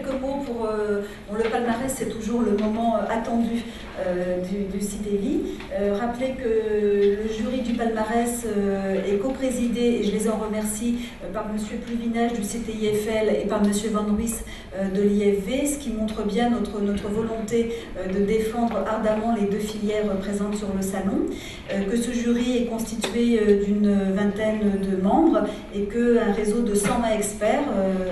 quelques mots pour bon, le palmarès, c'est toujours le moment attendu du CITEVI. Rappelez que le jury du palmarès est co-présidé, et je les en remercie, par M. Pluvinage du CTIFL et par M. Van Ruys de l'IFV, ce qui montre bien notre volonté de défendre ardemment les deux filières présentes sur le salon, que ce jury est constitué d'une vingtaine de membres et qu'un réseau de 120 experts,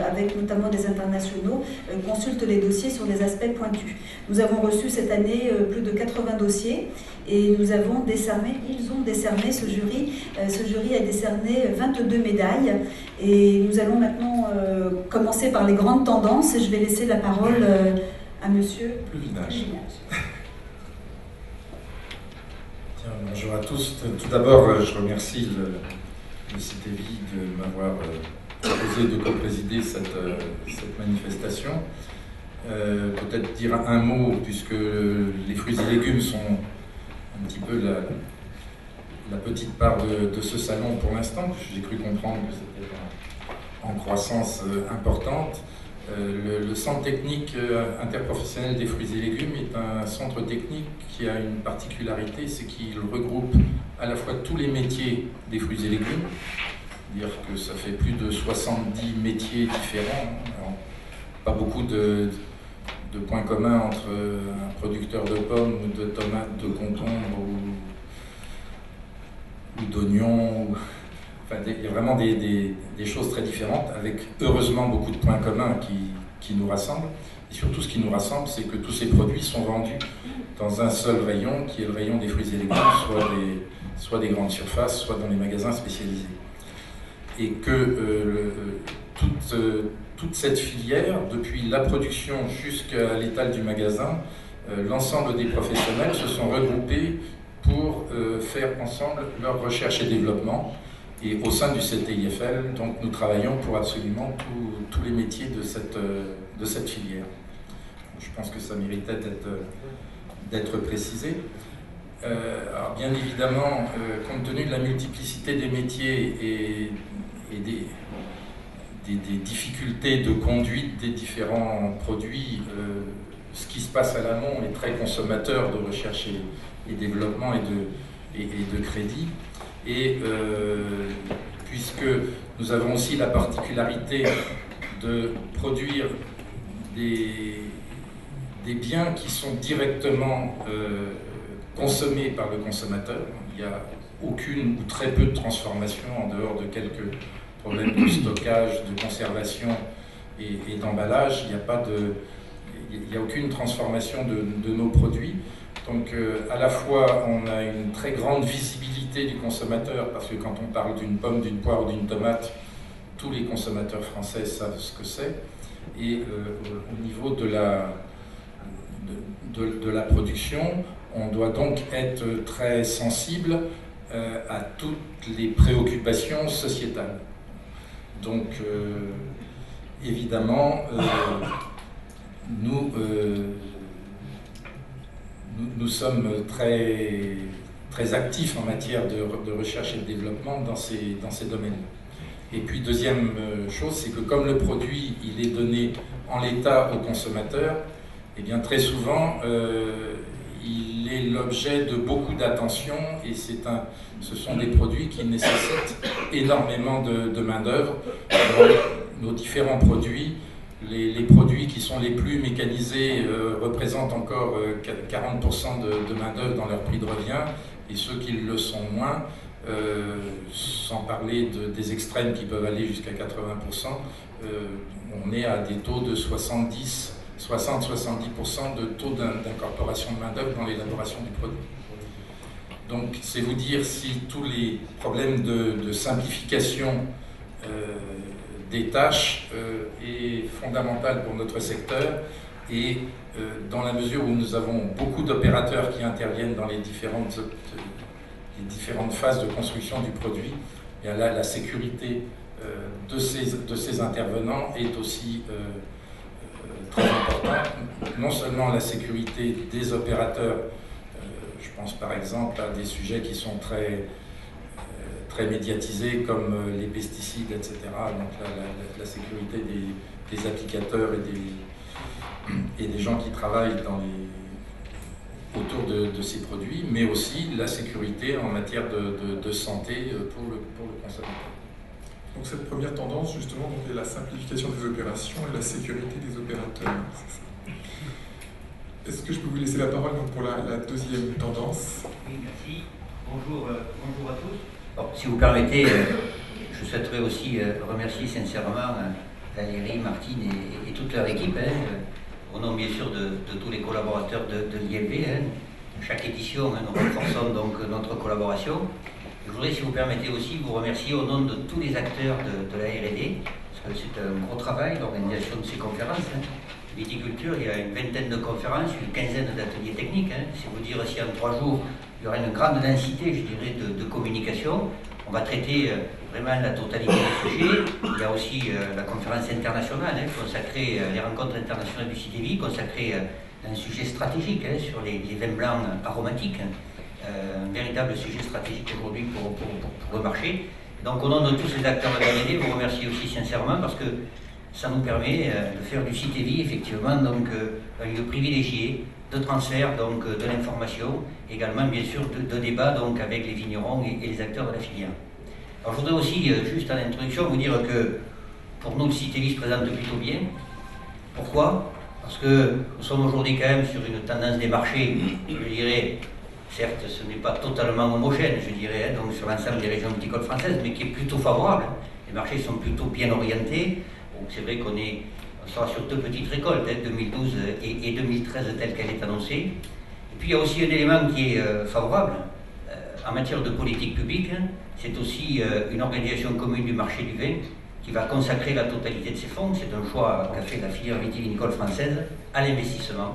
avec notamment des internationaux, consultent les dossiers sur des aspects pointus. Nous avons reçu cette année plus de 80 dossiers et ils ont décerné, ce jury a décerné 22 médailles, et nous allons maintenant commencer par les grandes tendances, et je vais laisser la parole à monsieur Pluvinage. Bonjour à tous. Tout d'abord, je remercie le CITEVI de m'avoir proposé de co-présider cette manifestation. Peut-être dire un mot, puisque les fruits et légumes sont un petit peu la petite part de ce salon pour l'instant. J'ai cru comprendre que c'était en croissance importante. Le centre technique interprofessionnel des fruits et légumes est un centre technique qui a une particularité, c'est qu'il regroupe à la fois tous les métiers des fruits et légumes, c'est-à-dire que ça fait plus de 70 métiers différents. Alors, pas beaucoup de points communs entre un producteur de pommes ou de tomates, de concombres ou d'oignons. Enfin, il y a vraiment des choses très différentes, avec heureusement beaucoup de points communs qui nous rassemblent. Et surtout, ce qui nous rassemble, c'est que tous ces produits sont vendus dans un seul rayon, qui est le rayon des fruits et légumes, soit des grandes surfaces, soit dans les magasins spécialisés. Et que toute cette filière, depuis la production jusqu'à l'étal du magasin, l'ensemble des professionnels se sont regroupés pour faire ensemble leur recherche et développement. Et au sein du CTIFL, donc, nous travaillons pour absolument tous les métiers de cette filière. Je pense que ça méritait d'être précisé. Alors bien évidemment, compte tenu de la multiplicité des métiers et des difficultés de conduite des différents produits, ce qui se passe à l'amont est très consommateur de recherche et développement et de crédit. Et puisque nous avons aussi la particularité de produire des biens qui sont directement consommés par le consommateur, il n'y a aucune ou très peu de transformation en dehors de quelques problèmes de stockage, de conservation et d'emballage. Il n'y a aucune transformation de nos produits. Donc à la fois on a une très grande visibilité du consommateur, parce que quand on parle d'une pomme, d'une poire ou d'une tomate, tous les consommateurs français savent ce que c'est. Et au niveau de la production, on doit donc être très sensible à toutes les préoccupations sociétales. Donc évidemment, nous sommes très actifs en matière de recherche et de développement dans ces domaines. Et puis deuxième chose, c'est que comme le produit il est donné en l'état au consommateur, et bien très souvent il est l'objet de beaucoup d'attention, et ce sont des produits qui nécessitent énormément de main-d'œuvre. Nos différents produits, les produits qui sont les plus mécanisés représentent encore 40% de main-d'œuvre dans leur prix de revient, et ceux qui le sont moins, sans parler des extrêmes qui peuvent aller jusqu'à 80%, on est à des taux de 60-70% de taux d'incorporation de main-d'œuvre dans l'élaboration du produit. Donc c'est vous dire si tous les problèmes de simplification des tâches est fondamental pour notre secteur, et dans la mesure où nous avons beaucoup d'opérateurs qui interviennent dans les différentes phases de construction du produit, et là la sécurité de ces intervenants est aussi très importante. Non seulement la sécurité des opérateurs, je pense par exemple à des sujets qui sont très médiatisés comme les pesticides, etc. Donc la sécurité des applicateurs et des gens qui travaillent autour de ces produits, mais aussi la sécurité en matière de santé pour le consommateur. Donc cette première tendance, justement, donc, est la simplification des opérations et la sécurité des opérateurs. Est-ce que je peux vous laisser la parole donc, pour la deuxième tendance? Oui, merci. Bonjour à tous. Bon, si vous permettez, je souhaiterais aussi remercier sincèrement Valérie, Martine et toute leur équipe, au nom bien sûr de tous les collaborateurs de l'ILV. Chaque édition, nous renforçons donc notre collaboration. Je voudrais, si vous permettez aussi, vous remercier au nom de tous les acteurs de la R&D, parce que c'est un gros travail, l'organisation de ces conférences. Viticulture, il y a une vingtaine de conférences, une quinzaine d'ateliers techniques. C'est vous dire si en 3 jours, il y aura une grande densité, je dirais, de communication. On va traiter vraiment la totalité des sujets. Il y a aussi la conférence internationale consacrée, les rencontres internationales du CITEVI, consacrée à un sujet stratégique sur les vins blancs aromatiques. Un véritable sujet stratégique aujourd'hui pour le marché. Donc au nom de tous les acteurs de la R&D, vous remercie aussi sincèrement parce que ça nous permet de faire du CITEVI effectivement donc, un lieu privilégié de transfert donc, de l'information, également bien sûr de débat donc, avec les vignerons et les acteurs de la filière. Alors je voudrais aussi, juste à l'introduction, vous dire que pour nous le CITEVI se présente plutôt bien. Pourquoi? Parce que nous sommes aujourd'hui quand même sur une tendance des marchés, je dirais, certes, ce n'est pas totalement homogène, je dirais, donc sur l'ensemble des régions viticoles françaises, mais qui est plutôt favorable. Les marchés sont plutôt bien orientés. Donc c'est vrai qu'on sera sur 2 petites récoltes, 2012 et 2013 telle qu'elle est annoncée. Et puis il y a aussi un élément qui est favorable en matière de politique publique. C'est aussi une organisation commune du marché du vin qui va consacrer la totalité de ses fonds. C'est un choix qu'a fait la filière vitivinicole française à l'investissement.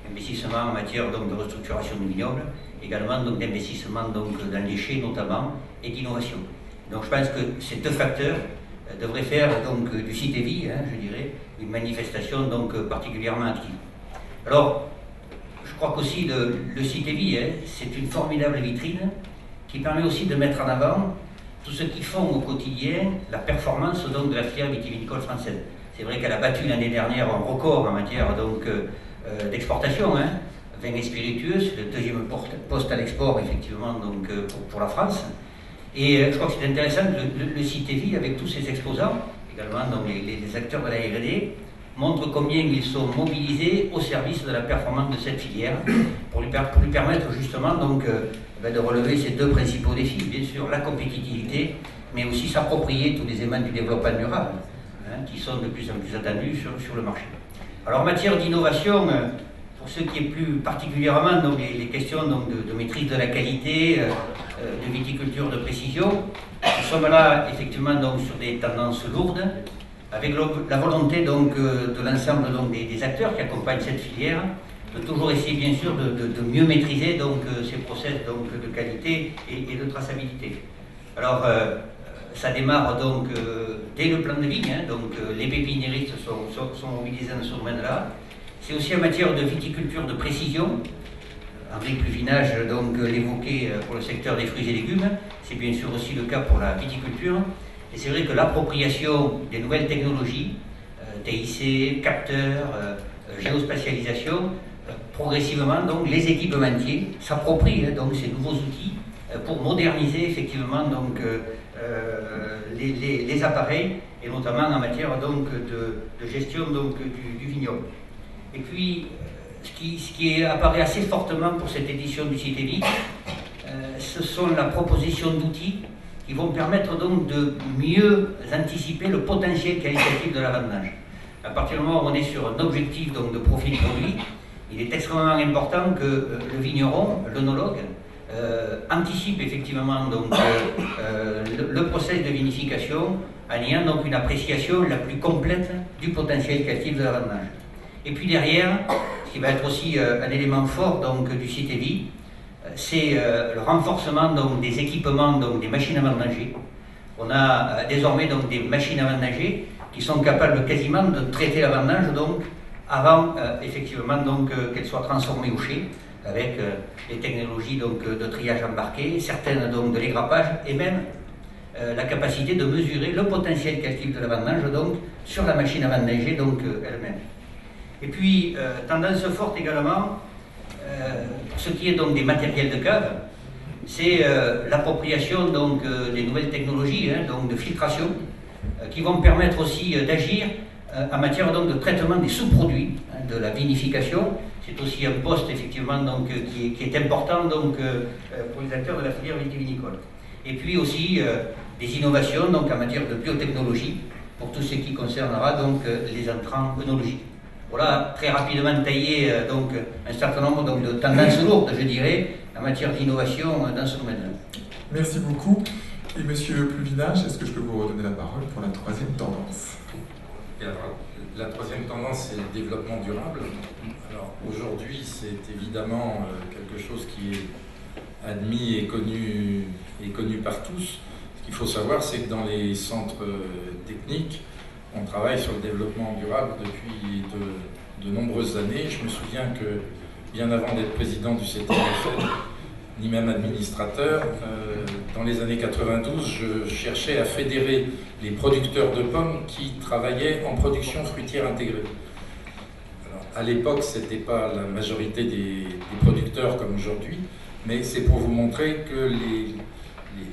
Investissement en matière donc, de restructuration du vignoble, également d'investissement dans les chais notamment et d'innovation. Donc je pense que ces 2 facteurs devraient faire donc, du CITEVI, je dirais, une manifestation donc, particulièrement active. Alors, je crois qu'aussi le CITEVI, c'est une formidable vitrine qui permet aussi de mettre en avant tout ce qu'ils font au quotidien, la performance donc, de la filière vitivinicole française. C'est vrai qu'elle a battu l'année dernière un record en matière d'exportation, vins et spiritueux, c'est le 2e poste à l'export effectivement donc, pour la France. Et je crois que c'est intéressant que le CITEVI, avec tous ses exposants, également donc les acteurs de la R&D, montre combien ils sont mobilisés au service de la performance de cette filière, pour lui permettre justement donc, de relever ces 2 principaux défis, bien sûr la compétitivité, mais aussi s'approprier tous les éléments du développement durable, qui sont de plus en plus attendus sur le marché. Alors en matière d'innovation, pour ce qui est plus particulièrement donc, les questions donc, de maîtrise de la qualité, de viticulture de précision, nous sommes là effectivement donc, sur des tendances lourdes, avec la volonté donc, de l'ensemble des acteurs qui accompagnent cette filière, de toujours essayer bien sûr de mieux maîtriser donc, ces process donc, de qualité et de traçabilité. Alors ça démarre donc dès le plan de vigne, donc les pépiniéristes sont mobilisés dans ce domaine-là. C'est aussi en matière de viticulture de précision. Henri Pluvinage donc l'évoquait pour le secteur des fruits et légumes. C'est bien sûr aussi le cas pour la viticulture. Et c'est vrai que l'appropriation des nouvelles technologies, TIC, capteurs, géospatialisation, progressivement donc les équipementiers s'approprient donc ces nouveaux outils pour moderniser effectivement donc les appareils et notamment en matière donc de gestion donc du vignoble. Et puis ce qui apparaît assez fortement pour cette édition du CITEVI, ce sont la proposition d'outils qui vont permettre donc de mieux anticiper le potentiel qualitatif de la vendange. À partir du moment où on est sur un objectif donc, de profit de produit, il est extrêmement important que le vigneron, l'œnologue, anticipe effectivement donc, le process de vinification en ayant donc une appréciation la plus complète du potentiel qualitatif de la vendange. Et puis derrière, ce qui va être aussi un élément fort donc, du CITEVI, c'est le renforcement donc, des équipements, donc, des machines à vendanger. On a désormais donc, des machines à vendanger qui sont capables quasiment de traiter la vendange donc, avant effectivement qu'elle soit transformée au chai, avec les technologies donc, de triage embarqué, certaines donc, de l'égrappage et même la capacité de mesurer le potentiel qualitatif de la vendange donc, sur la machine à vendanger donc, elle-même. Et puis, tendance forte également, pour ce qui est donc des matériels de cave, c'est l'appropriation donc des nouvelles technologies, hein, donc de filtration, qui vont permettre aussi d'agir en matière donc de traitement des sous-produits, hein, de la vinification. C'est aussi un poste effectivement donc, qui est important donc, pour les acteurs de la filière vitivinicole. Et puis aussi des innovations donc, en matière de biotechnologie pour tout ce qui concernera donc, les entrants œnologiques. Voilà, très rapidement taillé donc, un certain nombre donc, de tendances lourdes, je dirais, en matière d'innovation dans ce domaine-là. Merci beaucoup. Et Monsieur Pluvinage, est-ce que je peux vous redonner la parole pour la troisième tendance? Et alors, la troisième tendance, c'est le développement durable. Alors aujourd'hui, c'est évidemment quelque chose qui est admis et connu par tous. Ce qu'il faut savoir, c'est que dans les centres techniques, on travaille sur le développement durable depuis de nombreuses années. Je me souviens que bien avant d'être président du CTRFL, ni même administrateur, dans les années 92, je cherchais à fédérer les producteurs de pommes qui travaillaient en production fruitière intégrée. Alors, à l'époque, ce n'était pas la majorité des producteurs comme aujourd'hui, mais c'est pour vous montrer que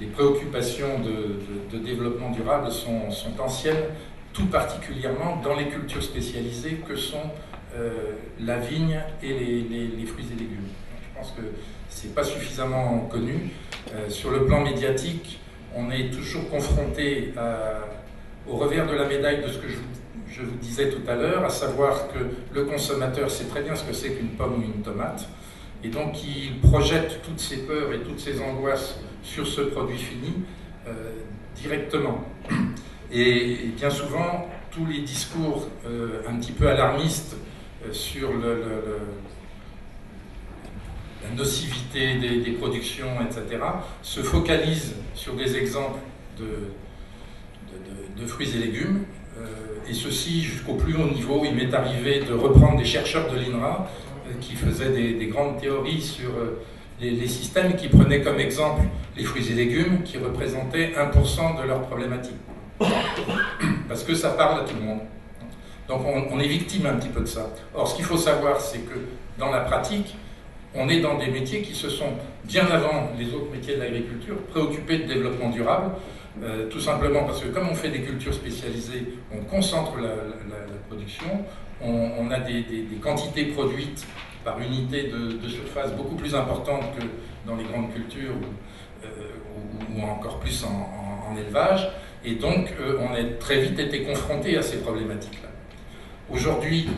les préoccupations de développement durable sont anciennes, tout particulièrement dans les cultures spécialisées que sont la vigne et les fruits et légumes. Je pense que ce n'est pas suffisamment connu. Sur le plan médiatique, on est toujours confronté au revers de la médaille de ce que je vous disais tout à l'heure, à savoir que le consommateur sait très bien ce que c'est qu'une pomme ou une tomate, et donc il projette toutes ses peurs et toutes ses angoisses sur ce produit fini directement. Et bien souvent, tous les discours un petit peu alarmistes sur la nocivité des productions, etc., se focalisent sur des exemples de fruits et légumes, et ceci jusqu'au plus haut niveau. Il m'est arrivé de reprendre des chercheurs de l'INRA qui faisaient des grandes théories sur les systèmes qui prenaient comme exemple les fruits et légumes qui représentaient 1% de leur problématique. Parce que ça parle à tout le monde. Donc on est victime un petit peu de ça. Or, ce qu'il faut savoir, c'est que dans la pratique, on est dans des métiers qui se sont, bien avant les autres métiers de l'agriculture, préoccupés de développement durable, tout simplement parce que comme on fait des cultures spécialisées, on concentre la production, on a des quantités produites par unité de surface beaucoup plus importantes que dans les grandes cultures ou encore plus en élevage, et donc on a très vite été confronté à ces problématiques-là. Aujourd'hui,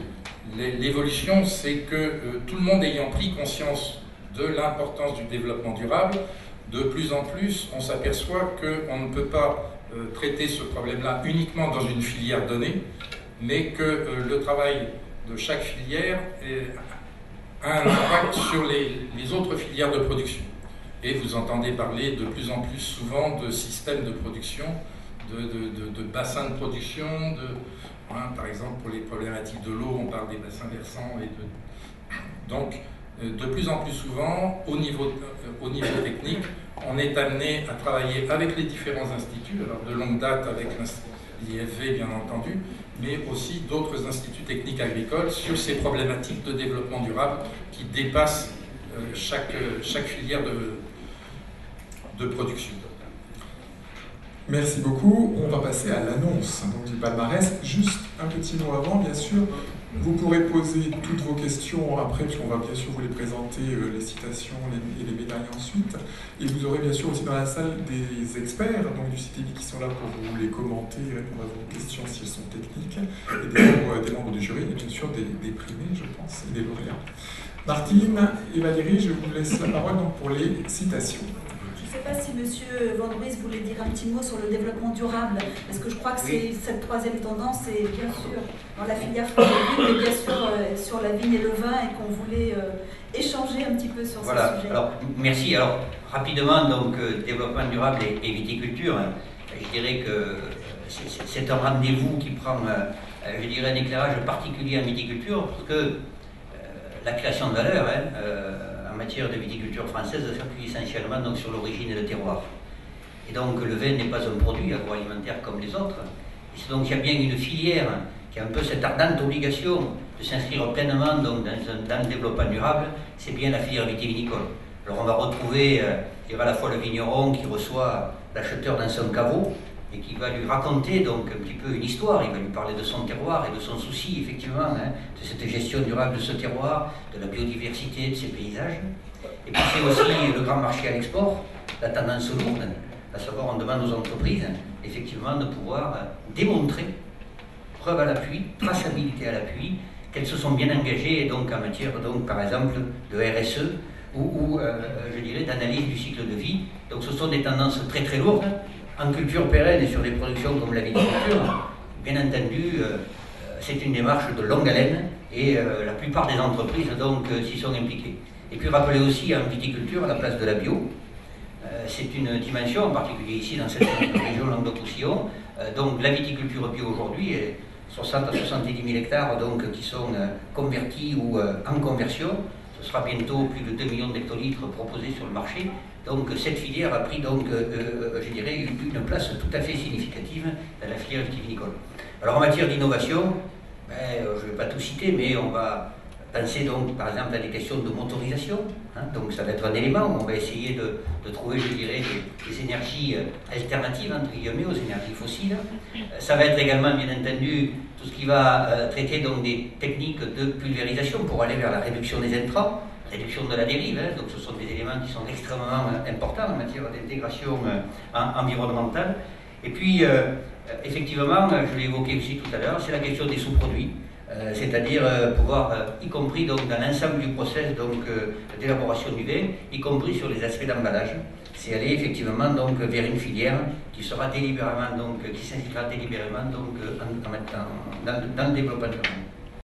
l'évolution, c'est que tout le monde ayant pris conscience de l'importance du développement durable, de plus en plus, on s'aperçoit qu'on ne peut pas traiter ce problème-là uniquement dans une filière donnée, mais que le travail de chaque filière a un impact sur les autres filières de production. Et vous entendez parler de plus en plus souvent de systèmes de production, de bassins de production, par exemple pour les problématiques de l'eau, on parle des bassins versants. Donc, de plus en plus souvent, au niveau technique, on est amené à travailler avec les différents instituts, alors de longue date avec l'IFV bien entendu, mais aussi d'autres instituts techniques agricoles sur ces problématiques de développement durable qui dépassent chaque filière de production. Merci beaucoup. On va passer à l'annonce du palmarès. Juste un petit mot avant, bien sûr. Vous pourrez poser toutes vos questions après, puisqu'on va bien sûr vous les présenter, les citations et les médailles ensuite. Et vous aurez bien sûr aussi dans la salle des experts donc du CTV qui sont là pour vous les commenter, répondre à vos questions si elles sont techniques, et des membres du jury, et bien sûr des primés, je pense, et des lauréats. Martine et Valérie, je vous laisse la parole donc pour les citations. Je ne sais pas si M. Van Ruys voulait dire un petit mot sur le développement durable, parce que je crois que cette troisième tendance est bien sûr dans la filière fruits et légumes, mais bien sûr sur la vigne et le vin, et qu'on voulait échanger un petit peu sur ce sujet. Alors, merci. Alors, rapidement, donc, développement durable et viticulture, je dirais que c'est un rendez-vous qui prend, je dirais, un éclairage particulier en viticulture, parce que la création de valeur, en matière de viticulture française, s'appuie essentiellement donc, sur l'origine et le terroir. Et donc le vin n'est pas un produit agroalimentaire comme les autres. Et donc il y a bien une filière qui a un peu cette ardente obligation de s'inscrire pleinement donc, dans le développement durable, c'est bien la filière vitivinicole. Alors on va retrouver à la fois le vigneron qui reçoit l'acheteur dans son caveau et qui va lui raconter donc un petit peu une histoire, il va lui parler de son terroir et de son souci effectivement, de cette gestion durable de ce terroir, de la biodiversité, de ses paysages. Et puis c'est aussi le grand marché à l'export, la tendance lourde, à savoir on demande aux entreprises effectivement de pouvoir démontrer, preuve à l'appui, traçabilité à l'appui, qu'elles se sont bien engagées donc en matière donc par exemple de RSE ou je dirais d'analyse du cycle de vie. Donc ce sont des tendances très très lourdes en culture pérenne et sur des productions comme la viticulture. Bien entendu, c'est une démarche de longue haleine et la plupart des entreprises donc s'y sont impliquées. Et puis rappeler aussi en viticulture la place de la bio. C'est une dimension, en particulier ici dans cette région Languedoc-Roussillon. Donc la viticulture bio aujourd'hui est 60 à 70 000 hectares donc, qui sont convertis ou en conversion. Ce sera bientôt plus de 2 millions d'hectolitres proposés sur le marché. Donc cette filière a pris donc, je dirais, une place tout à fait significative dans la filière vitivinicole. Alors en matière d'innovation, je ne vais pas tout citer, mais on va penser donc par exemple à des questions de motorisation. Donc ça va être un élément où on va essayer de trouver, je dirais, des énergies alternatives entre guillemets aux énergies fossiles. Ça va être également bien entendu tout ce qui va traiter donc des techniques de pulvérisation pour aller vers la réduction des intrants, réduction de la dérive. Donc ce sont des éléments qui sont extrêmement importants en matière d'intégration environnementale. Et puis effectivement, je l'ai évoqué aussi tout à l'heure, c'est la question des sous-produits. C'est-à-dire pouvoir, y compris donc, dans l'ensemble du process d'élaboration du vin, y compris sur les aspects d'emballage, c'est aller effectivement donc, vers une filière qui sera délibérément, donc, qui s'inscrira délibérément donc, dans le développement durable.